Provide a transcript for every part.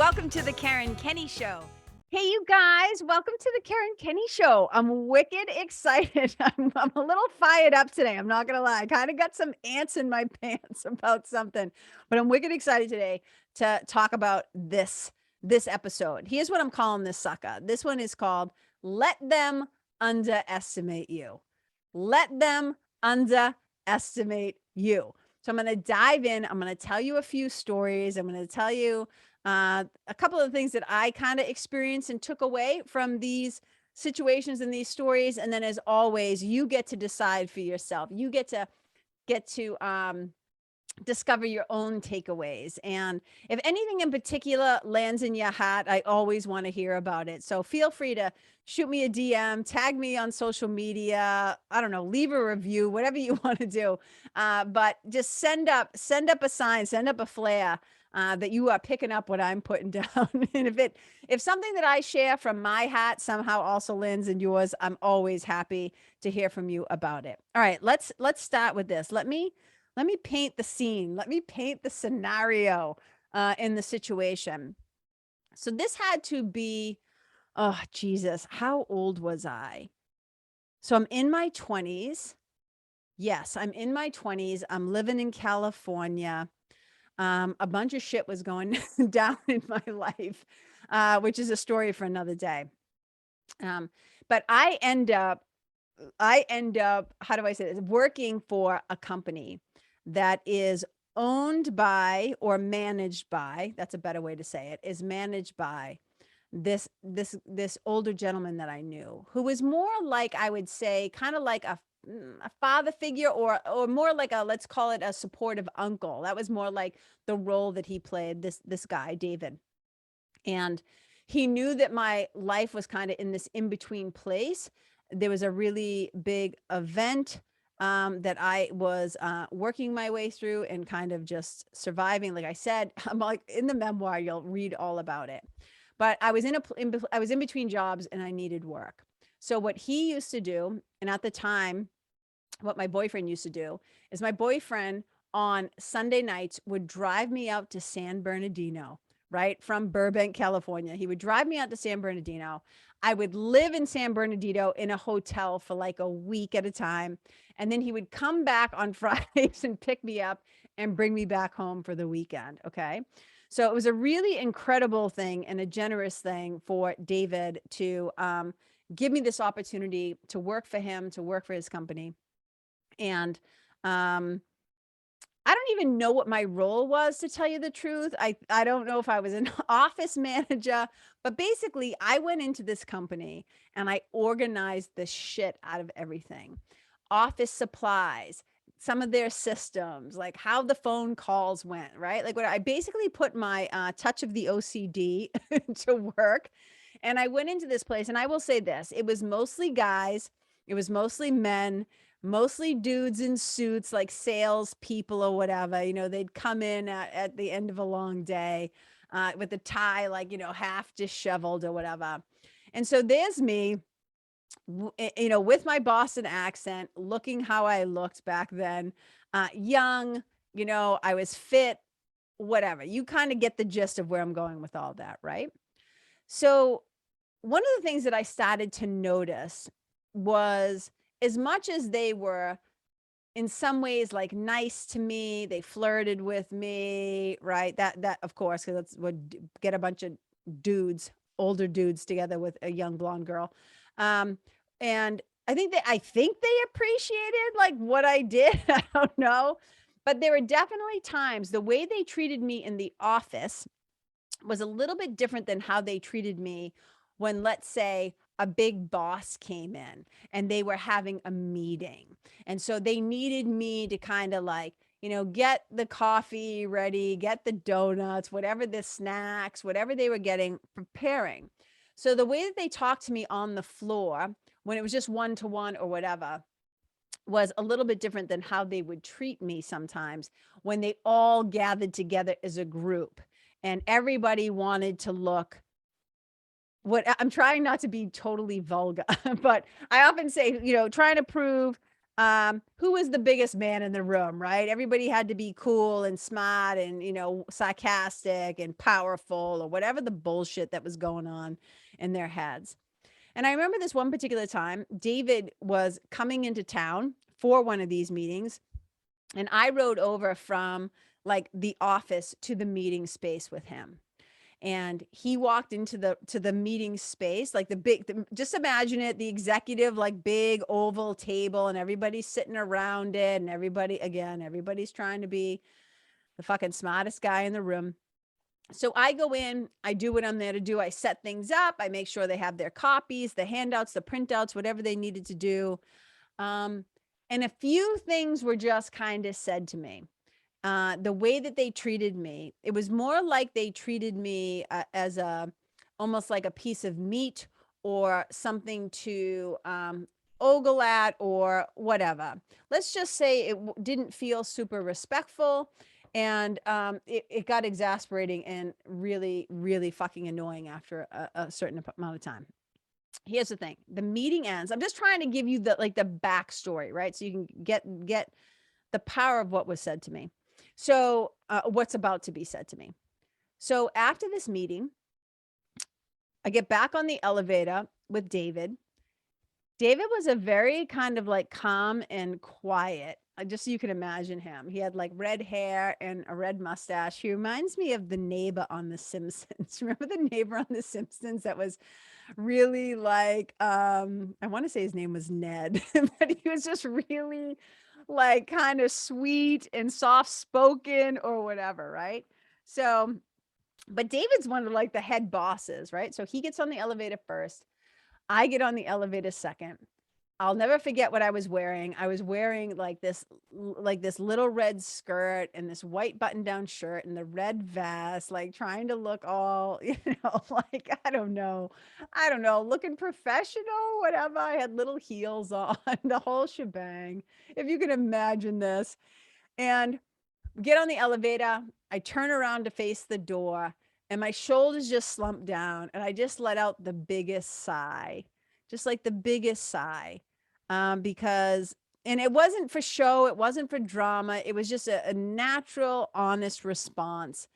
Welcome to the Karen Kenney Show. Hey, you guys, welcome to the Karen Kenney Show. I'm wicked excited. I'm a little fired up today. I'm not going to lie. I kind of got some ants in my pants about something, but I'm wicked excited today to talk about this episode. Here's what I'm calling this sucker. This one is called Let Them Underestimate You. Let them underestimate you. So I'm going to dive in. I'm going to tell you a few stories. I'm going to tell you a couple of things that I kind of experienced and took away from these situations and these stories. And then as always, you get to decide for yourself. You get to discover your own takeaways. And if anything in particular lands in your hat, I always want to hear about it. So feel free to shoot me a DM, tag me on social media. I don't know, leave a review, whatever you want to do. But just send up a sign, send up a flare that you are picking up what I'm putting down. And if something that I share from my hat somehow also lands in yours, I'm always happy to hear from you about it. All right, let's start with this. Let me paint the scene. Let me paint the scenario in the situation. So this had to be, oh, Jesus, how old was I? So I'm in my 20s. Yes, I'm in my 20s. I'm living in California. A bunch of shit was going down in my life, which is a story for another day. But I end up, how do I say this? Working for a company that is owned by or managed by, that's a better way to say it, is managed by this older gentleman that I knew, who was more like, I would say, kind of like a father figure, or more like a, let's call it a supportive uncle. That was more like the role that he played, this guy, David. And he knew that my life was kind of in this in-between place. There was a really big event that I was working my way through and kind of just surviving. Like I said, I'm like in the memoir, you'll read all about it. But I was in between jobs and I needed work. So what he used to do, and at the time, what my boyfriend used to do, is my boyfriend on Sunday nights would drive me out to San Bernardino, right? From Burbank, California. He would drive me out to San Bernardino. I would live in San Bernardino in a hotel for like a week at a time. And then he would come back on Fridays and pick me up and bring me back home for the weekend. Okay. So it was a really incredible thing and a generous thing for David to give me this opportunity to work for him, to work for his company. And I don't even know what my role was, to tell you the truth. I don't know if I was an office manager, but basically I went into this company and I organized the shit out of everything. Office supplies, some of their systems, like how the phone calls went, right? Like what I basically put my touch of the OCD to work. And I went into this place, and I will say this, it was mostly guys, it was mostly men, mostly dudes in suits, like sales people or whatever. You know, they'd come in at the end of a long day with a tie, like, you know, half disheveled or whatever. And so there's me, you know, with my Boston accent, looking how I looked back then, young, you know, I was fit, whatever. You kind of get the gist of where I'm going with all that, right? So one of the things that I started to notice was, as much as they were in some ways like nice to me, they flirted with me, right? That of course, because that's what, get a bunch of dudes, older dudes together with a young blonde girl. And I think they appreciated like what I did. I don't know. But there were definitely times the way they treated me in the office was a little bit different than how they treated me when, let's say, a big boss came in and they were having a meeting. And so they needed me to kind of like, you know, get the coffee ready, get the donuts, whatever the snacks, whatever they were getting, preparing. So the way that they talked to me on the floor when it was just one-to-one or whatever was a little bit different than how they would treat me sometimes when they all gathered together as a group and everybody wanted to look, what I'm trying not to be totally vulgar, but I often say, you know, trying to prove who was the biggest man in the room, right? Everybody had to be cool and smart and, sarcastic and powerful or whatever the bullshit that was going on in their heads. And I remember this one particular time, David was coming into town for one of these meetings, and I rode over from like the office to the meeting space with him. And he walked into the meeting space, like just imagine it, the executive, like big oval table, and everybody's sitting around it, and everybody's trying to be the fucking smartest guy in the room. So I go in, I do what I'm there to do. I set things up. I make sure they have their copies, the handouts, the printouts, whatever they needed to do. And a few things were just kind of said to me. The way that they treated me, it was more like they treated me as almost like a piece of meat or something to ogle at or whatever. Let's just say it didn't feel super respectful. And it got exasperating and really, really fucking annoying after a certain amount of time. Here's the thing. The meeting ends. I'm just trying to give you the backstory, right? So you can get the power of what was said to me. So what's about to be said to me. So after this meeting, I get back on the elevator with David. David was a very kind of like calm and quiet, just so you can imagine him. He had like red hair and a red mustache. He reminds me of the neighbor on The Simpsons. Remember the neighbor on The Simpsons that was really like, I want to say his name was Ned, but he was just really like kind of sweet and soft spoken or whatever, right? So, but David's one of like the head bosses, right? So he gets on the elevator first. I get on the elevator second. I'll never forget what I was wearing. I was wearing like this little red skirt and this white button-down shirt and the red vest, like trying to look all, like, I don't know, looking professional, whatever. I had little heels on, the whole shebang, if you can imagine this. And get on the elevator. I turn around to face the door and my shoulders just slumped down and I just let out the biggest sigh, just like the biggest sigh. Because, and it wasn't for show, it wasn't for drama. It was just a natural, honest response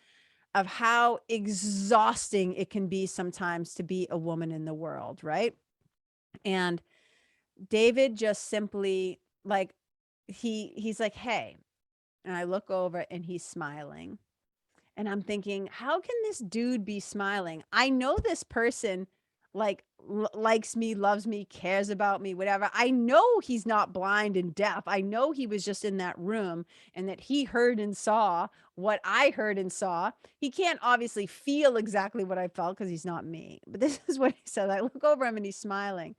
of how exhausting it can be sometimes to be a woman in the world, right? And David just simply like, he's like, hey, and I look over and he's smiling. And I'm thinking, how can this dude be smiling? I know this person like likes me, loves me, cares about me, whatever. I know he's not blind and deaf. I know he was just in that room and that he heard and saw what I heard and saw. He can't obviously feel exactly what I felt because he's not me. But this is what he said. I look over him and he's smiling.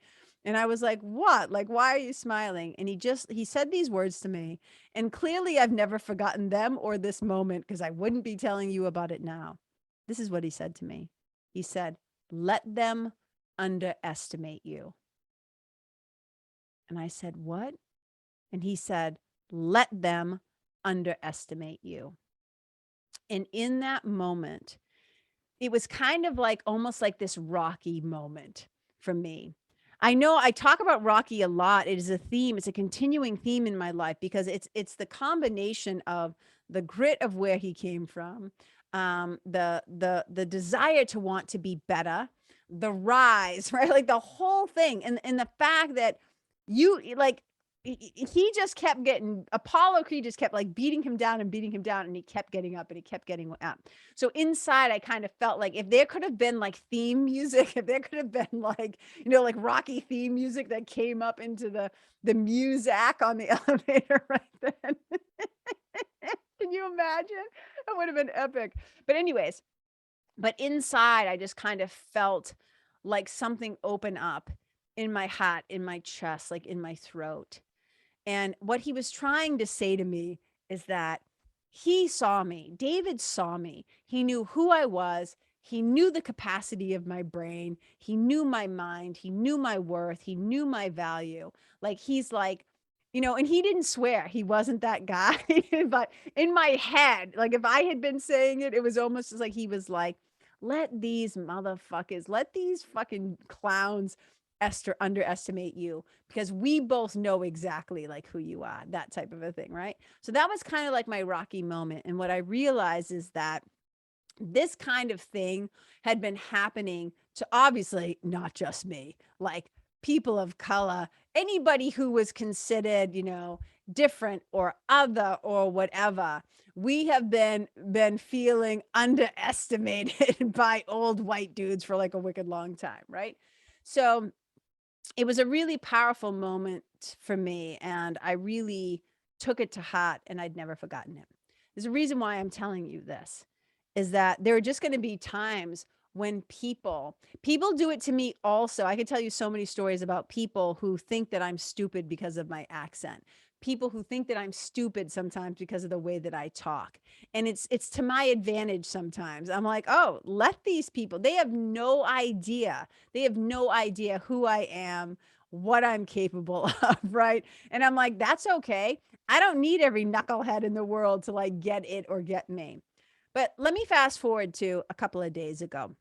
And I was like, what? Like, why are you smiling? And he said these words to me. And clearly I've never forgotten them or this moment because I wouldn't be telling you about it now. This is what he said to me. He said, let them underestimate you. And I said, what? And he said, let them underestimate you. And in that moment, it was kind of like almost like this Rocky moment for me. I know I talk about Rocky a lot. It is a theme. It's a continuing theme in my life because it's the combination of the grit of where he came from, the desire to want to be better, the rise, right? Like the whole thing, and the fact that you like he just kept getting Apollo Creed just kept like beating him down, and he kept getting up and he kept getting up. So inside I kind of felt like if there could have been like theme music, if there could have been like, like Rocky theme music that came up into the music on the elevator right then. Can you imagine? That would have been epic. But anyways, but inside I just kind of felt like something open up in my heart, in my chest, like in my throat. And what he was trying to say to me is that he saw me. David saw me. He knew who I was. He knew the capacity of my brain. He knew my mind. He knew my worth. He knew my value. Like, he's like, and he didn't swear. He wasn't that guy. But in my head, like if I had been saying it, it was almost like he was like, let these motherfuckers, let these fucking clowns underestimate you, because we both know exactly like who you are, that type of a thing, right? So that was kind of like my rocky moment. And what I realized is that this kind of thing had been happening to, obviously not just me, like people of color, anybody who was considered, different or other or whatever. We have been feeling underestimated by old white dudes for like a wicked long time, right? So it was a really powerful moment for me, and I really took it to heart, and I'd never forgotten it. There's a reason why I'm telling you this, is that there are just going to be times when people do it to me also. I could tell you so many stories about people who think that I'm stupid because of my accent. People who think that I'm stupid sometimes because of the way that I talk. And it's to my advantage sometimes. I'm like, "Oh, let these people. They have no idea. They have no idea who I am, what I'm capable of," right? And I'm like, "That's okay. I don't need every knucklehead in the world to like get it or get me." But let me fast forward to a couple of days ago,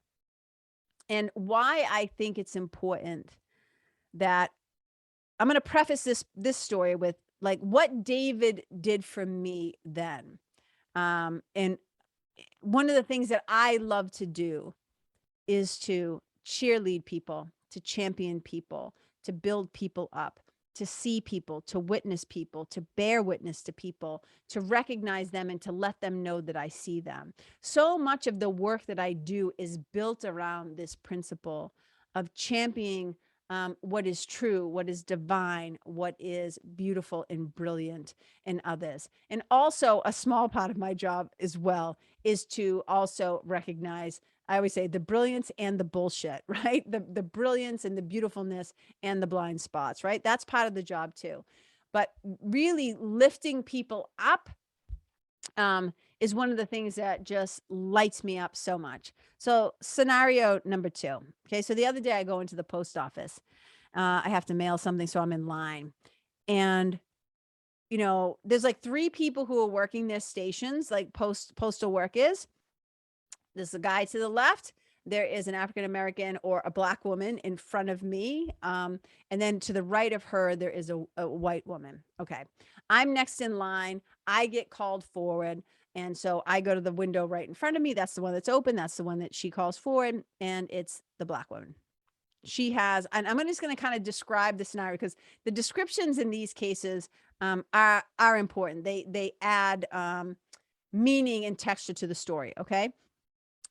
and why I think it's important that I'm going to preface this story with like what David did for me then. And one of the things that I love to do is to cheerlead people, to champion people, to build people up, to see people, to witness people, to bear witness to people, to recognize them and to let them know that I see them. So much of the work that I do is built around this principle of championing what is true, what is divine, what is beautiful and brilliant in others. And also, a small part of my job as well is to also recognize, I always say, the brilliance and the bullshit, right? The brilliance and the beautifulness and the blind spots, right? That's part of the job too. But really lifting people up is one of the things that just lights me up so much. So scenario number 2. Okay. So the other day I go into the post office. I have to mail something, so I'm in line. And there's like 3 people who are working their stations, like postal work is. There's a guy to the left. There is an African American or a Black woman in front of me. And then to the right of her, there is a white woman. Okay. I'm next in line. I get called forward. And so I go to the window right in front of me. That's the one that's open. That's the one that she calls forward. And it's the Black woman. She has, and I'm just going to kind of describe the scenario, because the descriptions in these cases are important. They add meaning and texture to the story. Okay.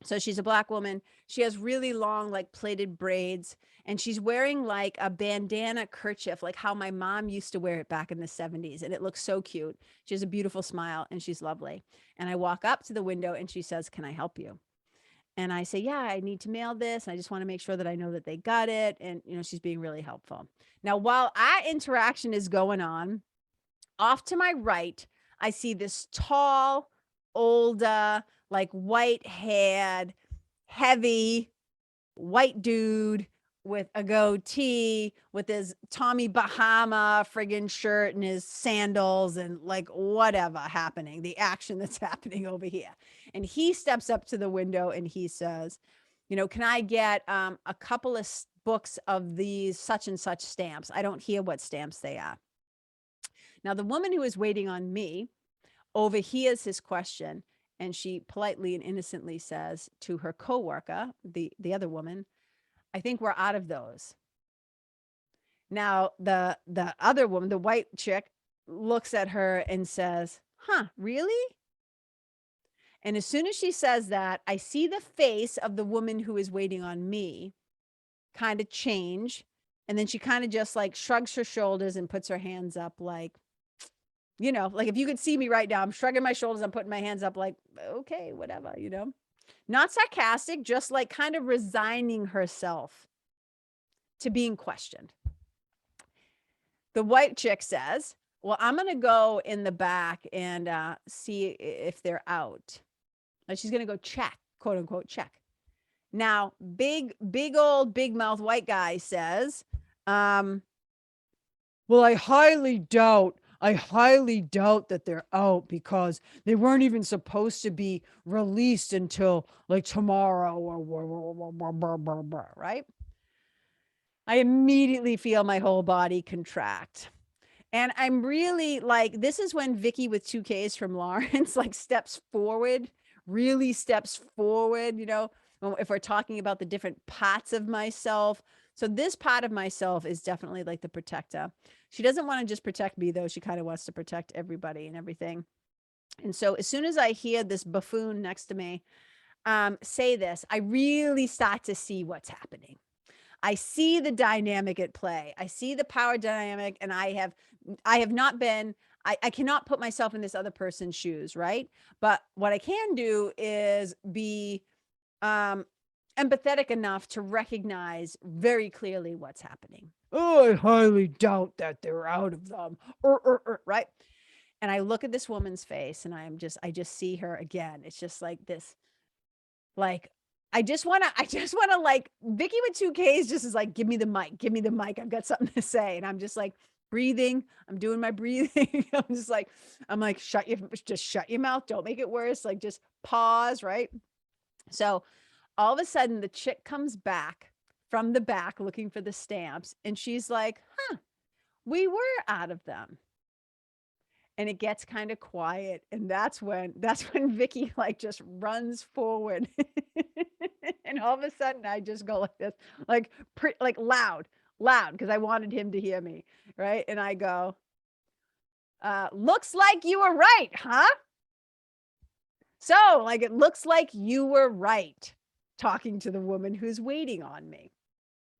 So she's a Black woman. She has really long, like plaited braids, and she's wearing like a bandana kerchief, like how my mom used to wear it back in the 70s. And it looks so cute. She has a beautiful smile and she's lovely. And I walk up to the window and she says, "Can I help you?" And I say, "Yeah, I need to mail this. I just want to make sure that I know that they got it." And, she's being really helpful. Now, while our interaction is going on, off to my right, I see this tall, older, like white haired, heavy white dude with a goatee, with his Tommy Bahama friggin' shirt and his sandals and like whatever happening, the action that's happening over here. And he steps up to the window and he says, "Can I get a couple of books of these such and such stamps?" I don't hear what stamps they are. Now, the woman who is waiting on me overhears his question, and she politely and innocently says to her coworker, the other woman, "I think we're out of those." Now, the other woman, the white chick, looks at her and says, "Huh, really?" And as soon as she says that, I see the face of the woman who is waiting on me kind of change. And then she kind of just like shrugs her shoulders and puts her hands up like, like if you could see me right now, I'm shrugging my shoulders, I'm putting my hands up like, okay, whatever, not sarcastic, just like kind of resigning herself to being questioned. The white chick says, "Well, I'm going to go in the back and see if they're out." And she's going to go check, quote unquote, check. Now, big old big mouth white guy says, "Well, I highly doubt that they're out, because they weren't even supposed to be released until like tomorrow," or right? I immediately feel my whole body contract. And I'm really like, this is when Vikki with 2Ks from Lawrence like steps forward, really steps forward, you know, if we're talking about the different parts of myself. So this part of myself is definitely like the protector. She doesn't want to just protect me though. She kind of wants to protect everybody and everything. And so as soon as I hear this buffoon next to me say this, I really start to see what's happening. I see the dynamic at play. I see the power dynamic, and I have not been, I cannot put myself in this other person's shoes, right? But what I can do is be empathetic enough to recognize very clearly what's happening. Oh, I highly doubt that they're out of them, right? And I look at this woman's face, and I just see her again. It's just like this, like, I just wanna like, Vikki with 2Ks just is like, give me the mic. I've got something to say. And I'm just like breathing. I'm doing my breathing. I'm like, just shut your mouth. Don't make it worse. Like, just pause, right? So all of a sudden the chick comes back from the back looking for the stamps. And she's like, huh, we were out of them. And it gets kind of quiet. And that's when Vikki like just runs forward. And all of a sudden I just go like this, like loud, because I wanted him to hear me. Right. And I go, looks like you were right, huh? So like, it looks like you were right, talking to the woman who's waiting on me.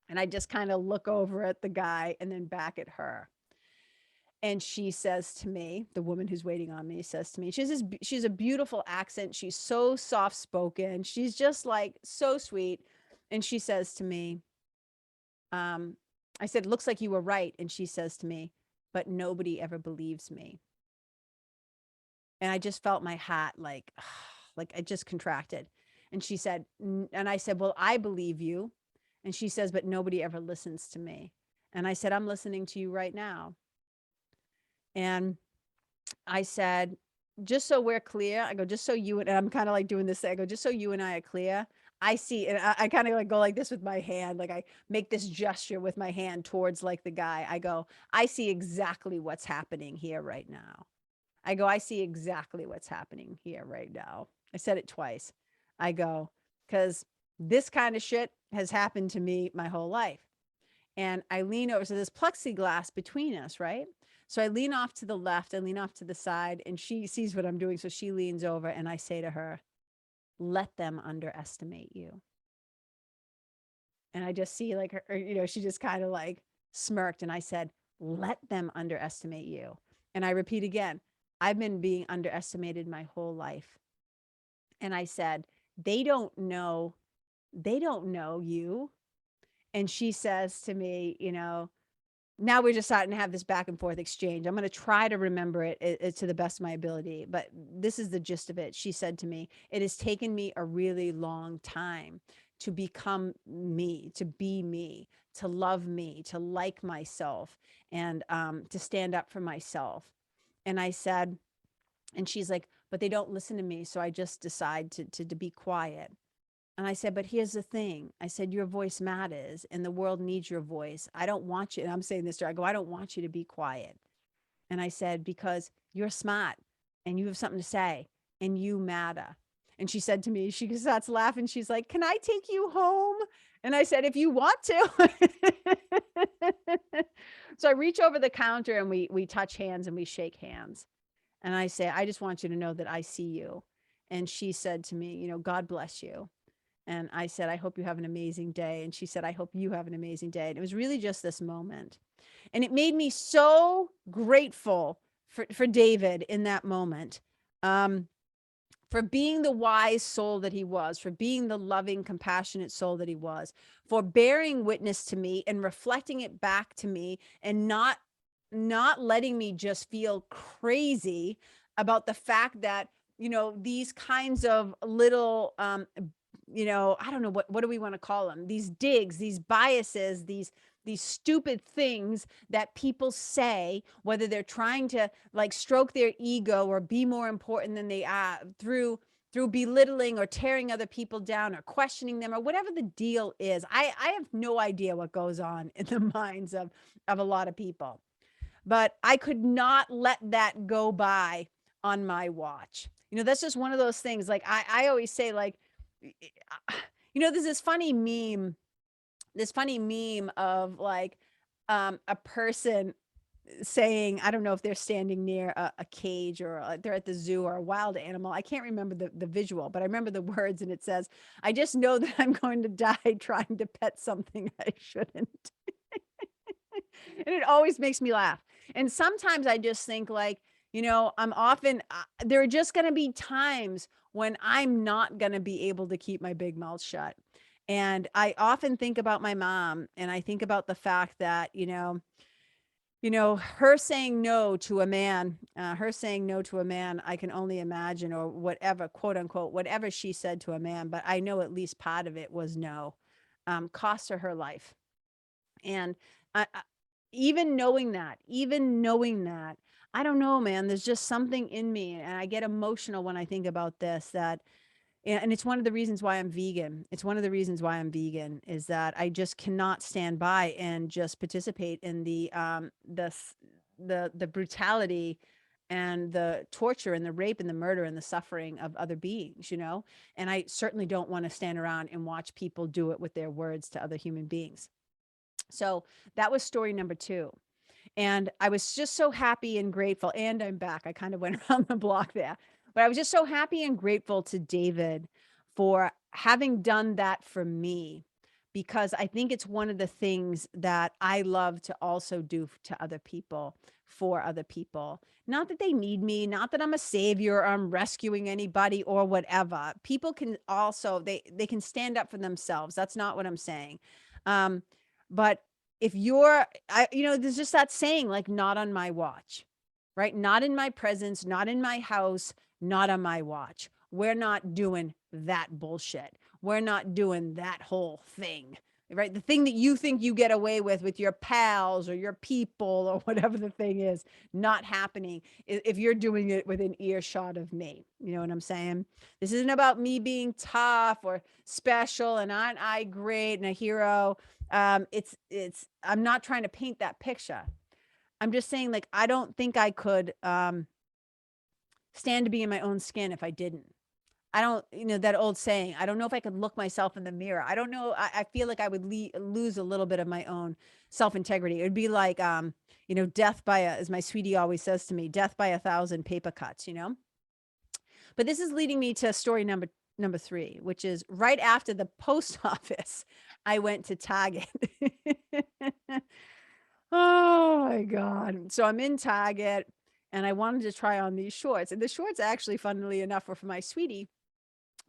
And I just kind of look over at the guy and then back at her. And she says to me, the woman who's waiting on me says to me, she's a beautiful accent. She's so soft spoken. She's just like so sweet. And she says to me, I said, looks like you were right. And she says to me, but nobody ever believes me. And I just felt my heart like it just contracted. And she said, and I said, well, I believe you. And she says, but nobody ever listens to me. And I said, I'm listening to you right now. And I said, just so we're clear, I go, just so you, and I'm kind of like doing this thing. I go, just so you and I are clear. I see, and I kind of like go like this with my hand. Like I make this gesture with my hand towards like the guy. I go, I see exactly what's happening here right now. I go, I see exactly what's happening here right now. I said it twice. I go, because this kind of shit has happened to me my whole life. And I lean over. So there's plexiglass between us, right? So I lean off to the left, I lean off to the side, and she sees what I'm doing. So she leans over and I say to her, let them underestimate you. And I just see like her, you know, she just kind of like smirked. And I said, let them underestimate you. And I repeat again, I've been being underestimated my whole life. And I said, they don't know you. And she says to me, you know, now we're just starting to have this back and forth exchange. I'm going to try to remember it to the best of my ability, but this is the gist of it. She said to me, it has taken me a really long time to become me, to be me, to love me, to like myself, and to stand up for myself. And I said, and she's like, but they don't listen to me. So I just decide to be quiet. And I said, but here's the thing. I said, your voice matters and the world needs your voice. I don't want you. And I'm saying this to her. I go, I don't want you to be quiet. And I said, because you're smart and you have something to say and you matter. And she said to me, she starts laughing. She's like, can I take you home? And I said, if you want to. So I reach over the counter and we touch hands and we shake hands. And I say, I just want you to know that I see you. And she said to me, you know, God bless you. And I said, I hope you have an amazing day. And she said, I hope you have an amazing day. And it was really just this moment. And it made me so grateful for David in that moment, for being the wise soul that he was, for being the loving, compassionate soul that he was, for bearing witness to me and reflecting it back to me and not letting me just feel crazy about the fact that, you know, these kinds of little, you know, I don't know, what do we want to call them? These digs, these biases, these stupid things that people say, whether they're trying to like stroke their ego or be more important than they are through through belittling or tearing other people down or questioning them or whatever the deal is. I have no idea what goes on in the minds of a lot of people, but I could not let that go by on my watch. That's just one of those things. Like I always say, like, there's this funny meme of like a person saying, I don't know if they're standing near a cage or they're at the zoo or a wild animal. I can't remember the visual, but I remember the words, and it says, I just know that I'm going to die trying to pet something I shouldn't. And it always makes me laugh. And sometimes I just think like, I'm often, there are just going to be times when I'm not going to be able to keep my big mouth shut. And I often think about my mom, and I think about the fact that, her saying no to a man, I can only imagine, or whatever, quote unquote, whatever she said to a man, but I know at least part of it was no, cost her life. And even knowing that, I don't know, man, there's just something in me, and I get emotional when I think about this, and it's one of the reasons why I'm vegan. Is that I just cannot stand by and just participate in the brutality and the torture and the rape and the murder and the suffering of other beings, and I certainly don't want to stand around and watch people do it with their words to other human beings. So that was story number 2. And I was just so happy and grateful. And I'm back. I kind of went around the block there, but I was just so happy and grateful to David for having done that for me, because I think it's one of the things that I love to also do to other people, for other people. Not that they need me, not that I'm a savior or I'm rescuing anybody or whatever. People can also, they can stand up for themselves. That's not what I'm saying. But if there's just that saying, like, not on my watch, right? Not in my presence, not in my house, not on my watch. We're not doing that bullshit. We're not doing that whole thing, right? The thing that you think you get away with your pals or your people or whatever the thing is, not happening if you're doing it within earshot of me. You know what I'm saying? This isn't about me being tough or special and aren't I great and a hero. I'm not trying to paint that picture. I'm just saying, like, I don't think I could stand to be in my own skin if I didn't. I don't, that old saying, I don't know if I could look myself in the mirror. I don't know. I feel like I would lose a little bit of my own self-integrity. It would be like, death by as my sweetie always says to me, death by 1,000 paper cuts, But this is leading me to story number 3, which is right after the post office, I went to Target. Oh my God. So I'm in Target and I wanted to try on these shorts. And the shorts actually, funnily enough, were for my sweetie.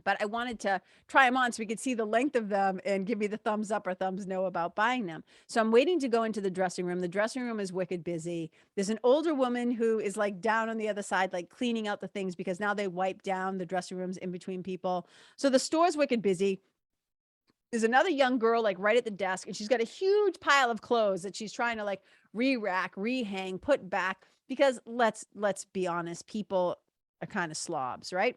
But I wanted to try them on so we could see the length of them and give me the thumbs up or thumbs no about buying them. So I'm waiting to go into the dressing room. The dressing room is wicked busy. There's an older woman who is like down on the other side, like cleaning out the things, because now they wipe down the dressing rooms in between people. So the store's wicked busy. There's another young girl like right at the desk, and she's got a huge pile of clothes that she's trying to like re-rack, rehang, put back, because let's be honest, people are kind of slobs, right?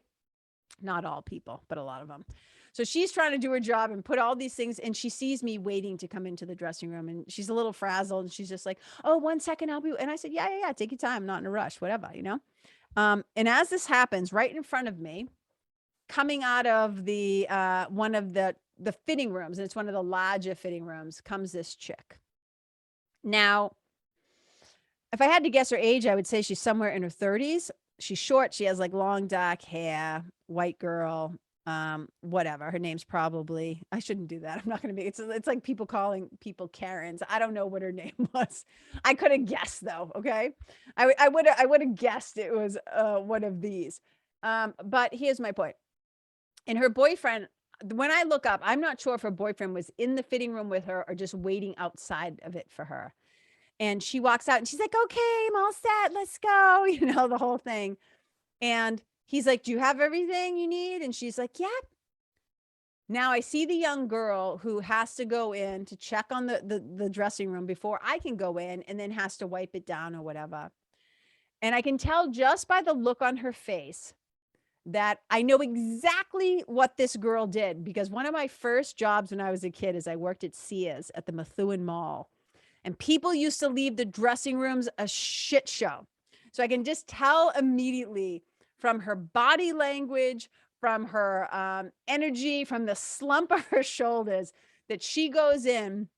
Not all people, but a lot of them. So she's trying to do her job and put all these things, and she sees me waiting to come into the dressing room, and she's a little frazzled, and she's just like, oh, 1 second, I'll be, and I said, yeah, take your time, I'm not in a rush, whatever, and as this happens right in front of me, coming out of the one of the fitting rooms, and it's one of the larger fitting rooms, comes this chick. Now, if I had to guess her age, I would say she's somewhere in her 30s. She's short. She has like long dark hair, white girl, whatever. Her name's probably, I shouldn't do that. I'm not going to be, it's like people calling people Karens. I don't know what her name was. I could have guessed though. Okay. I would have guessed it was one of these. But here's my point. And her boyfriend, when I look up, I'm not sure if her boyfriend was in the fitting room with her or just waiting outside of it for her. And she walks out and she's like, okay, I'm all set. Let's go. The whole thing. And he's like, do you have everything you need? And she's like, yep. Now I see the young girl who has to go in to check on the dressing room before I can go in, and then has to wipe it down or whatever. And I can tell just by the look on her face that I know exactly what this girl did, because one of my first jobs when I was a kid is I worked at Sears at the Methuen Mall. And people used to leave the dressing rooms a shit show. So I can just tell immediately from her body language, from her energy, from the slump of her shoulders, that she goes in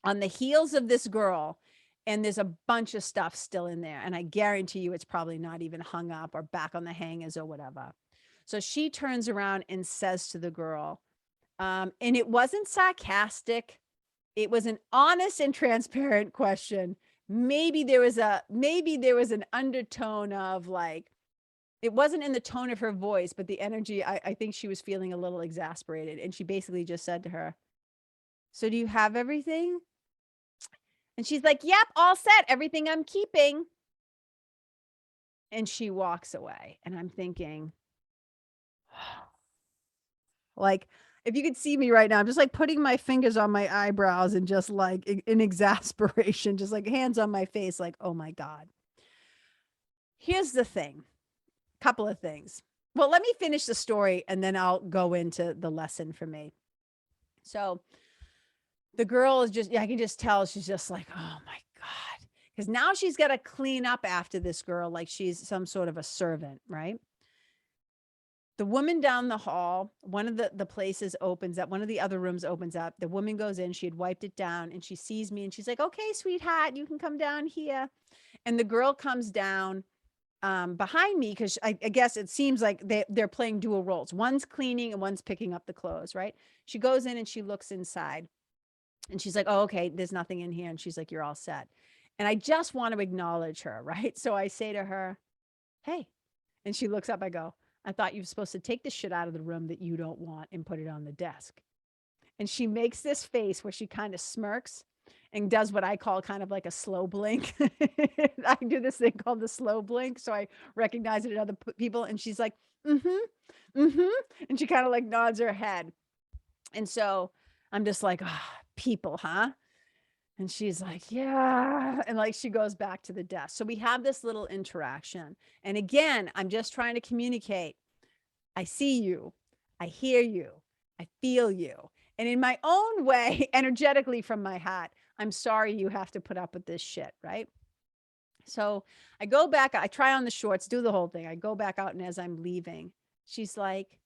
on the heels of this girl, and there's a bunch of stuff still in there. And I guarantee you it's probably not even hung up or back on the hangers or whatever. So she turns around and says to the girl, and it wasn't sarcastic. It was an honest and transparent question. Maybe there was an undertone of like, it wasn't in the tone of her voice, but the energy, I think she was feeling a little exasperated. And she basically just said to her, "So do you have everything?" And she's like, "Yep, all set. Everything I'm keeping." And she walks away. And I'm thinking, like, if you could see me right now, I'm just like putting my fingers on my eyebrows and just like in exasperation, just like hands on my face, like, oh my God. Here's the thing, couple of things. Well, let me finish the story and then I'll go into the lesson for me. So the girl is just, I can just tell she's just like, oh my God. Because now she's got to clean up after this girl like she's some sort of a servant, right? The woman down the hall, one of the places opens up, one of the other rooms opens up. The woman goes in, she had wiped it down, and she sees me and she's like, "Okay, sweetheart, you can come down here." And the girl comes down behind me because I guess it seems like they're playing dual roles. One's cleaning and one's picking up the clothes, right? She goes in and she looks inside and she's like, "Oh, okay, there's nothing in here." And she's like, "You're all set." And I just want to acknowledge her, right? So I say to her, "Hey." And she looks up, I go, "I thought you were supposed to take the shit out of the room that you don't want and put it on the desk." And she makes this face where she kind of smirks and does what I call kind of like a slow blink. I do this thing called the slow blink. So I recognize it in other people. And she's like, "Mm-hmm, mm-hmm." And she kind of like nods her head. And so I'm just like, "Ah, people, huh?" And she's like, "Yeah." And like, she goes back to the desk. So we have this little interaction. And again, I'm just trying to communicate. I see you. I hear you. I feel you. And in my own way, energetically from my heart, I'm sorry you have to put up with this shit, right? So I go back, I try on the shorts, do the whole thing. I go back out, and as I'm leaving, she's like,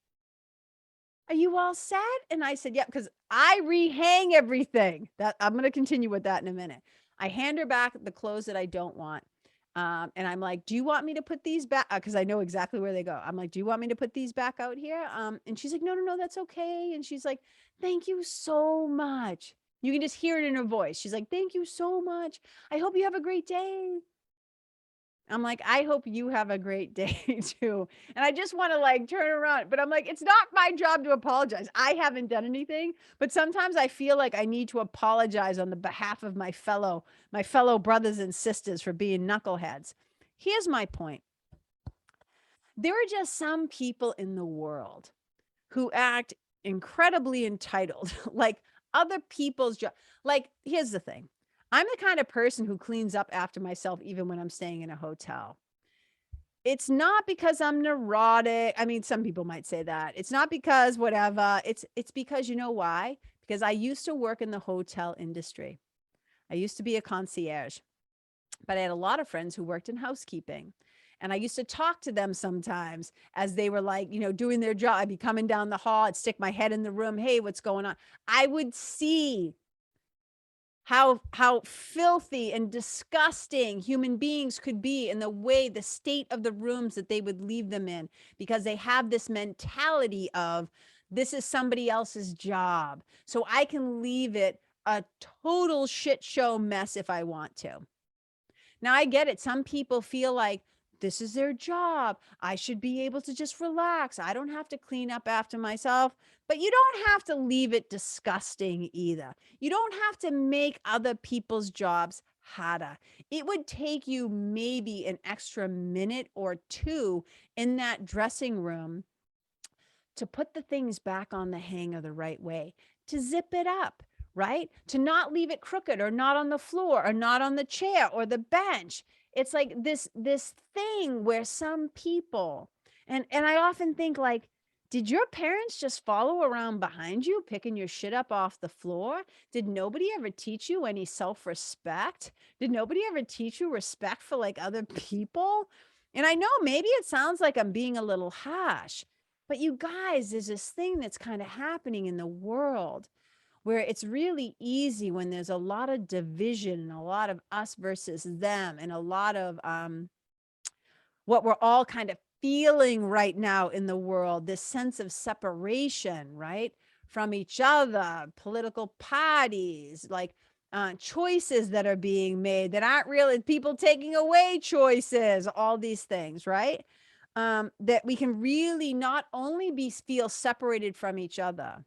"Are you all set?" And I said, "Yeah," because I rehang everything. That I'm going to continue with that in a minute. I hand her back the clothes that I don't want. And I'm like, "Do you want me to put these back?" Because I know exactly where they go. I'm like, "Do you want me to put these back out here?" And she's like, "No, no, no, that's okay." And she's like, "Thank you so much." You can just hear it in her voice. She's like, "Thank you so much. I hope you have a great day." I'm like, "I hope you have a great day too." And I just want to like turn around, but I'm like, it's not my job to apologize. I haven't done anything, but sometimes I feel like I need to apologize on the behalf of my fellow brothers and sisters for being knuckleheads. Here's my point. There are just some people in the world who act incredibly entitled, like other people's job. Like, here's the thing. I'm the kind of person who cleans up after myself even when I'm staying in a hotel. It's not because I'm neurotic. I mean, some people might say that. It's not because whatever. It's because, you know why? Because I used to work in the hotel industry. I used to be a concierge, but I had a lot of friends who worked in housekeeping. And I used to talk to them sometimes as they were like, doing their job. I'd be coming down the hall, I'd stick my head in the room. "Hey, what's going on?" I would see how filthy and disgusting human beings could be in the state of the rooms that they would leave them in, because they have this mentality of, this is somebody else's job, so I can leave it a total shit show mess if I want to. Now, I get it. Some people feel like this is their job. I should be able to just relax. I don't have to clean up after myself. But you don't have to leave it disgusting either. You don't have to make other people's jobs harder. It would take you maybe an extra minute or two in that dressing room to put the things back on the hanger the right way, to zip it up, right? To not leave it crooked or not on the floor or not on the chair or the bench. It's like this thing where some people, And I often think like, did your parents just follow around behind you, picking your shit up off the floor? Did nobody ever teach you any self-respect? Did nobody ever teach you respect for like other people? And I know maybe it sounds like I'm being a little harsh, but you guys, there's this thing that's kind of happening in the world where it's really easy when there's a lot of division and a lot of us versus them and a lot of what we're all kind of feeling right now in the world, this sense of separation, right? From each other, political parties, like choices that are being made that aren't really people taking away choices, all these things, right? That we can really not only feel separated from each other,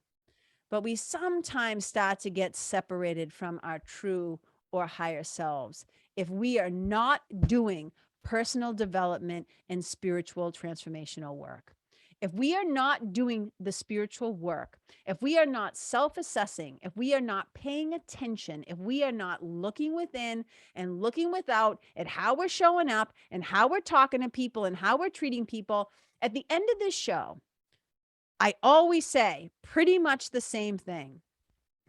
but we sometimes start to get separated from our true or higher selves if we are not doing personal development and spiritual transformational work. If we are not doing the spiritual work, if we are not self-assessing, if we are not paying attention, if we are not looking within and looking without at how we're showing up and how we're talking to people and how we're treating people, at the end of this show, I always say pretty much the same thing.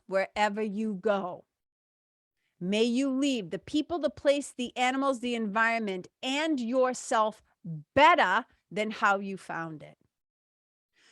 Wherever you go, may you leave the people, the place, the animals, the environment, and yourself better than how you found it.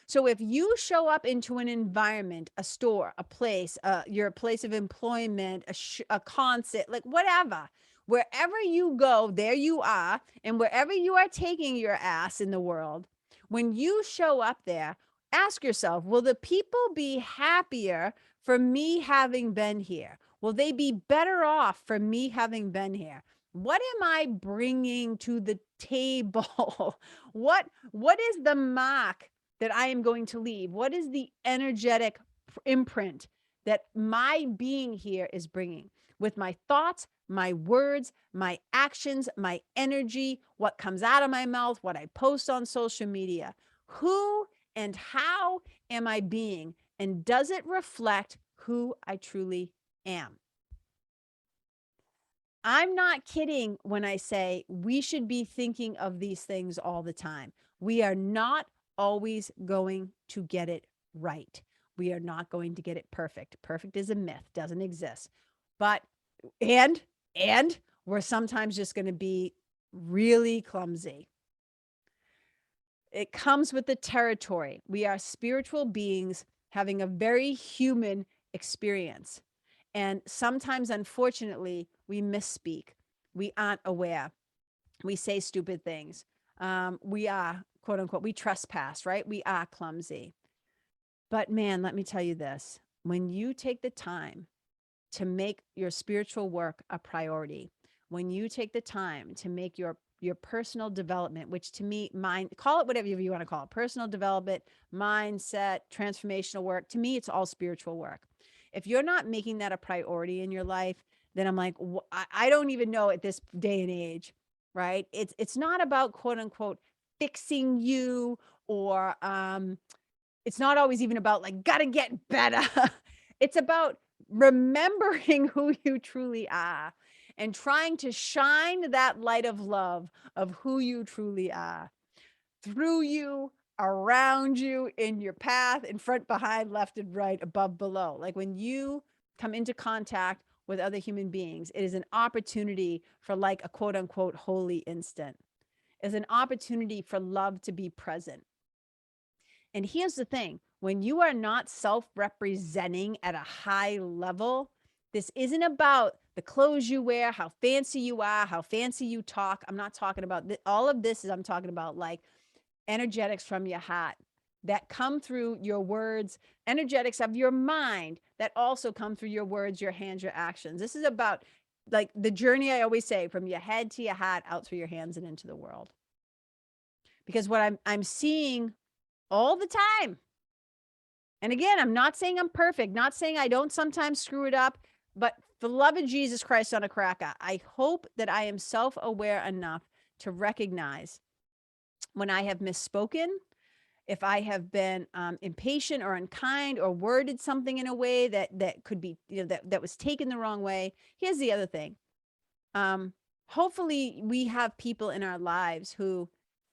So if you show up into an environment, a store, a place, your place of employment, a concert, like whatever, wherever you go, there you are. And wherever you are taking your ass in the world, when you show up there, ask yourself, will the people be happier for me having been here? Will they be better off for me having been here? What am I bringing to the table? what is the mark that I am going to leave? What is the energetic imprint that my being here is bringing with my thoughts, my words, my actions, my energy, what comes out of my mouth, what I post on social media? Who and how am I being? And does it reflect who I truly am? I'm not kidding when I say we should be thinking of these things all the time. We are not always going to get it right. We are not going to get it perfect. Perfect is a myth, doesn't exist. But and we're sometimes just going to be really clumsy. It comes with the territory. We are spiritual beings having a very human experience. And sometimes, unfortunately, we misspeak. We aren't aware. We say stupid things. We are, quote unquote, we trespass, right? We are clumsy. But man, let me tell you this. When you take the time to make your spiritual work a priority, when you take the time to make your personal development, which to me, call it whatever you want to call it, personal development, mindset, transformational work, to me, it's all spiritual work. If you're not making that a priority in your life, then I'm like, I don't even know at this day and age, right? It's not about quote unquote fixing you or it's not always even about like gotta get better. It's about remembering who you truly are and trying to shine that light of love of who you truly are through you, around you, in your path, in front, behind, left and right, above, below. Like when you come into contact with other human beings, it is an opportunity for like a quote unquote holy instant. It's an opportunity for love to be present. And here's the thing, when you are not self-representing at a high level, this isn't about the clothes you wear, how fancy you are, how fancy you talk. I'm not talking about all of this. I'm talking about like energetics from your heart that come through your words, energetics of your mind that also come through your words, your hands, your actions. This is about like the journey I always say, from your head to your heart, out through your hands and into the world. Because what I'm seeing all the time, and again, I'm not saying I'm perfect, not saying I don't sometimes screw it up, but for the love of Jesus Christ on a cracker, I hope that I am self-aware enough to recognize when I have misspoken, if I have been impatient or unkind or worded something in a way that could be, that was taken the wrong way. Here's the other thing. Hopefully we have people in our lives who,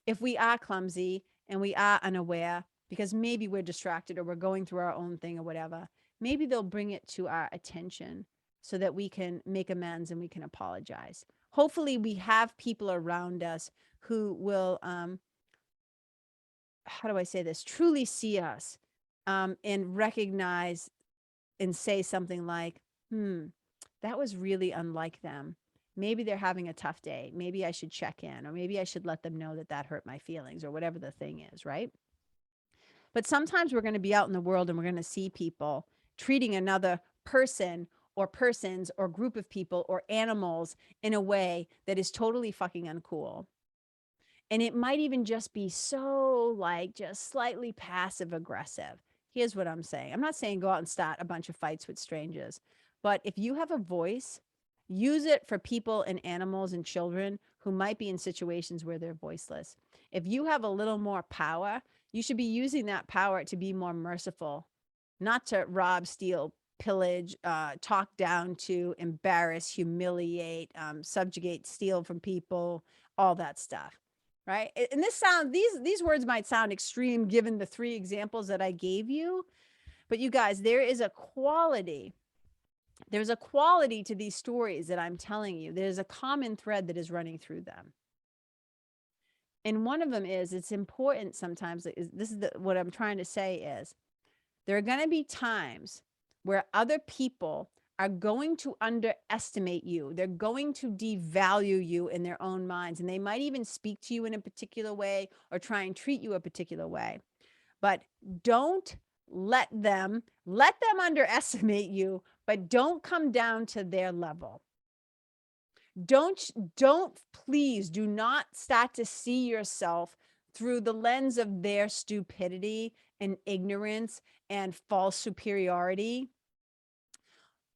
if we are clumsy and we are unaware because maybe we're distracted or we're going through our own thing or whatever, maybe they'll bring it to our attention so that we can make amends and we can apologize. Hopefully we have people around us who will, how do I say this, truly see us, and recognize and say something like, that was really unlike them. Maybe they're having a tough day. Maybe I should check in, or maybe I should let them know that that hurt my feelings, or whatever the thing is, right? But sometimes we're going to be out in the world and we're going to see people treating another person or persons or group of people or animals in a way that is totally fucking uncool. And it might even just be so like just slightly passive aggressive. Here's what I'm saying. I'm not saying go out and start a bunch of fights with strangers, but if you have a voice, use it for people and animals and children who might be in situations where they're voiceless. If you have a little more power, you should be using that power to be more merciful, not to rob, steal, pillage, talk down to, embarrass, humiliate, subjugate, steal from people, all that stuff. Right. And these words might sound extreme given the 3 examples that I gave you. But you guys, there's a quality to these stories that I'm telling you. There's a common thread that is running through them. And one of them is, it's important sometimes, what I'm trying to say is, there are going to be times where other people are going to underestimate you. They're going to devalue you in their own minds. And they might even speak to you in a particular way or try and treat you a particular way. But don't let them underestimate you, but don't come down to their level. Please do not start to see yourself through the lens of their stupidity and ignorance and false superiority.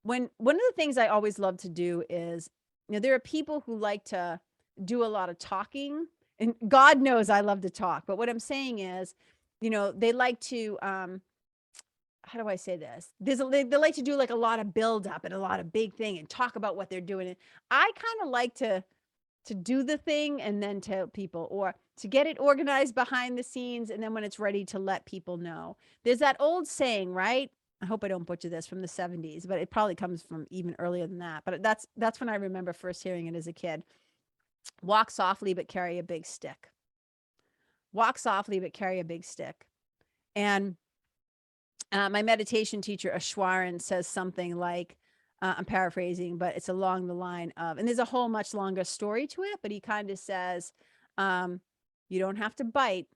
One of the things I always love to do is, there are people who like to do a lot of talking, and God knows I love to talk. But what I'm saying is, they like to, how do I say this? They like to do like a lot of build up and a lot of big thing and talk about what they're doing. And I kind of like to do the thing and then tell people, or to get it organized behind the scenes. And then when it's ready, to let people know. There's that old saying, right? I hope I don't butcher this, from the 70s, but it probably comes from even earlier than that. But that's when I remember first hearing it as a kid. Walk softly, but carry a big stick. Walk softly, but carry a big stick. And my meditation teacher, Ashwaran, says something like, I'm paraphrasing, but it's along the line of, and there's a whole much longer story to it, but he kind of says, you don't have to bite.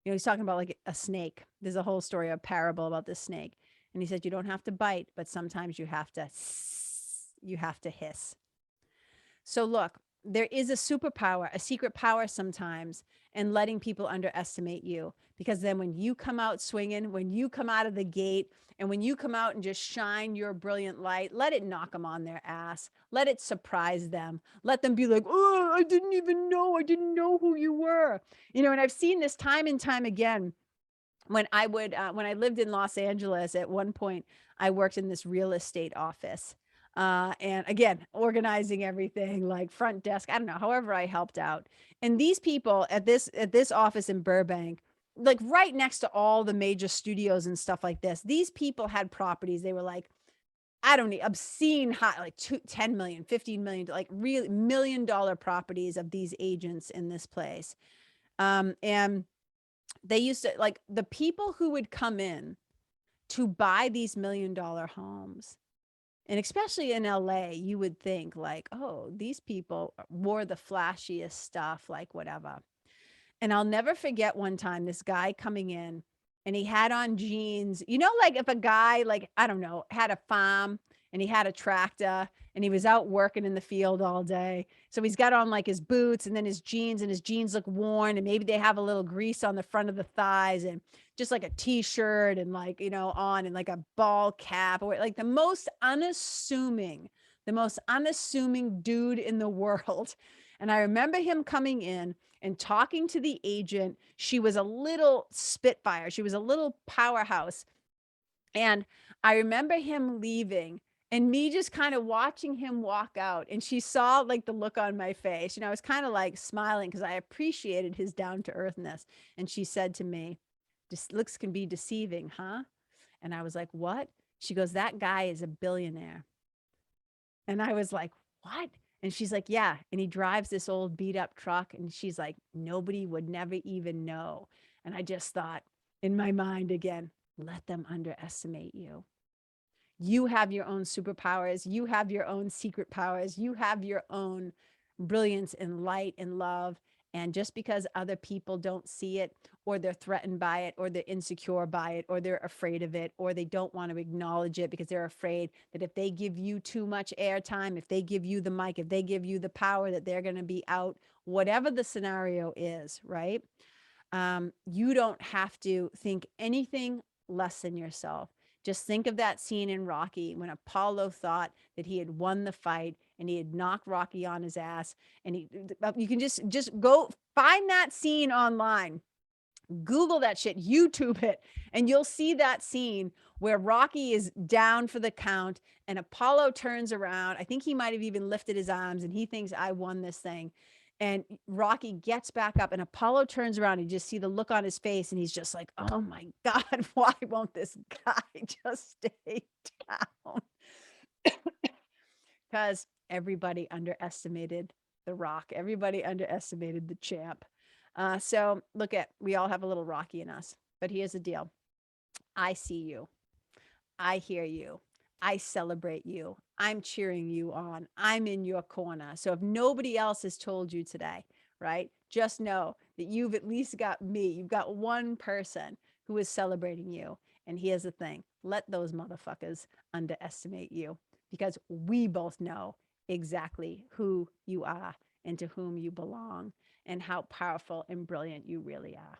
He's talking about like a snake. There's a whole story, a parable about this snake. And he said, you don't have to bite, but sometimes you have to hiss. So look, there is a superpower, a secret power sometimes in letting people underestimate you, because then when you come out swinging, when you come out of the gate, and when you come out and just shine your brilliant light, let it knock them on their ass. Let it surprise them. Let them be like, oh, I didn't know who you were. And I've seen this time and time again. When I lived in Los Angeles, at one point, I worked in this real estate office. And again, organizing everything, like front desk, I don't know, however I helped out. And these people at this office in Burbank, like right next to all the major studios and stuff like this, these people had properties. They were like, I don't know, obscene high, like 10 million, 15 million, like really $1 million properties of these agents in this place. And they used to, like, the people who would come in to buy these $1 million homes, and especially in LA, you would think like, oh, these people wore the flashiest stuff, like whatever. And I'll never forget one time, this guy coming in, and he had on jeans, like if a guy, like, I don't know, had a farm and he had a tractor and he was out working in the field all day. So he's got on like his boots and then his jeans, and his jeans look worn, and maybe they have a little grease on the front of the thighs, and just like a t-shirt, and like, on, and like a ball cap, or like the most unassuming dude in the world. And I remember him coming in and talking to the agent. She was a little spitfire. She was a little powerhouse. And I remember him leaving, and me just kind of watching him walk out. And she saw like the look on my face. I was kind of like smiling because I appreciated his down to earthness. And she said to me, "This looks can be deceiving, huh?" And I was like, "What?" She goes, "That guy is a billionaire." And I was like, "What?" And she's like, "Yeah. And he drives this old beat up truck." And she's like, "Nobody would never even know." And I just thought in my mind again, let them underestimate you. You have your own superpowers. You have your own secret powers. You have your own brilliance and light and love. And just because other people don't see it, or they're threatened by it, or they're insecure by it, or they're afraid of it, or they don't want to acknowledge it because they're afraid that if they give you too much airtime, if they give you the mic, if they give you the power, that they're going to be out, whatever the scenario is, right? You don't have to think anything less than yourself. Just think of that scene in Rocky when Apollo thought that he had won the fight and he had knocked Rocky on his ass. And you can just go find that scene online. Google that shit, YouTube it, and you'll see that scene where Rocky is down for the count and Apollo turns around. I think he might have even lifted his arms and he thinks, "I won this thing." And Rocky gets back up and Apollo turns around and you just see the look on his face and he's just like, "Oh my God, why won't this guy just stay down?" Because everybody underestimated the Rock. Everybody underestimated the champ. So we all have a little Rocky in us, but here's the deal. I see you. I hear you. I celebrate you. I'm cheering you on. I'm in your corner. So if nobody else has told you today, right, just know that you've at least got me. You've got one person who is celebrating you. And here's the thing. Let those motherfuckers underestimate you, because we both know exactly who you are and to whom you belong and how powerful and brilliant you really are.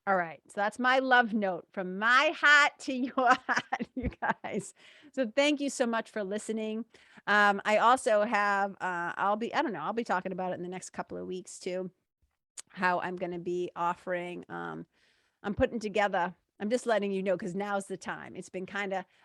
All right. So that's my love note from my heart to your heart, you guys. So thank you so much for listening. I also have, I'll be talking about it in the next couple of weeks too, how I'm going to be offering, I'm putting together, I'm just letting you know, because now's the time. It's been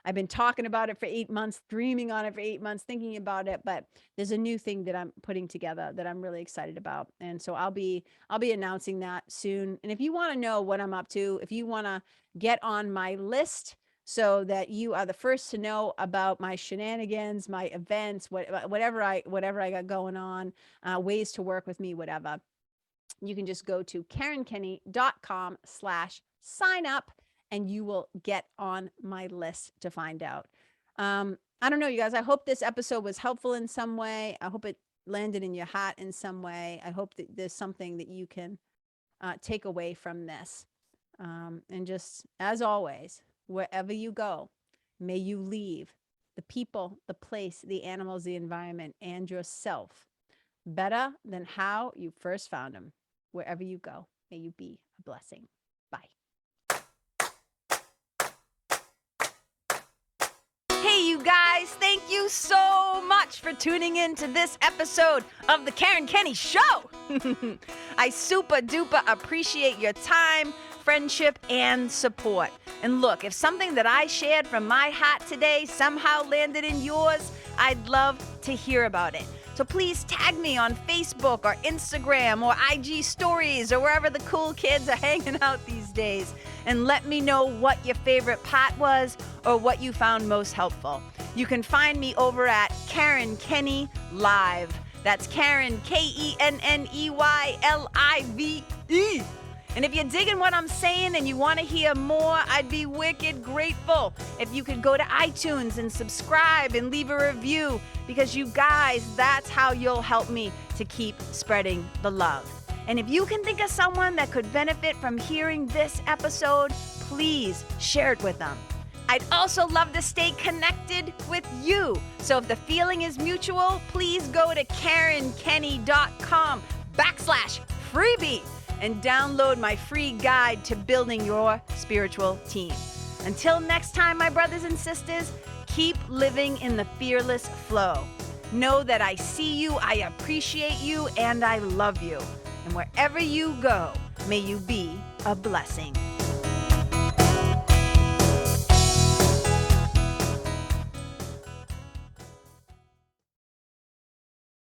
I've been talking about it for 8 months, dreaming on it for 8 months, thinking about it, but there's a new thing that I'm putting together that I'm really excited about. And so I'll be announcing that soon. And if you want to know what I'm up to, if you want to get on my list so that you are the first to know about my shenanigans, my events, whatever I got going on, ways to work with me, whatever, you can just go to karenkenney.com/sign up. And you will get on my list to find out. I don't know, you guys. I hope this episode was helpful in some way. I hope it landed in your heart in some way. I hope that there's something that you can take away from this. And just, as always, wherever you go, may you leave the people, the place, the animals, the environment, and yourself better than how you first found them. Wherever you go, may you be a blessing. Bye. Hey, you guys, thank you so much for tuning in to this episode of the Karen Kenney Show. I super duper appreciate your time, friendship, and support. And look, if something that I shared from my heart today somehow landed in yours, I'd love to hear about it. So please tag me on Facebook or Instagram or IG stories or wherever the cool kids are hanging out these days, and let me know what your favorite part was or what you found most helpful. You can find me over at Karen Kenney Live. That's Karen, KenneYlive. And if you're digging what I'm saying and you want to hear more, I'd be wicked grateful if you could go to iTunes and subscribe and leave a review, because you guys, that's how you'll help me to keep spreading the love. And if you can think of someone that could benefit from hearing this episode, please share it with them. I'd also love to stay connected with you. So if the feeling is mutual, please go to KarenKenney.com/freebie and download my free guide to building your spiritual team. Until next time, my brothers and sisters, keep living in the fearless flow. Know that I see you, I appreciate you, and I love you. And wherever you go, may you be a blessing.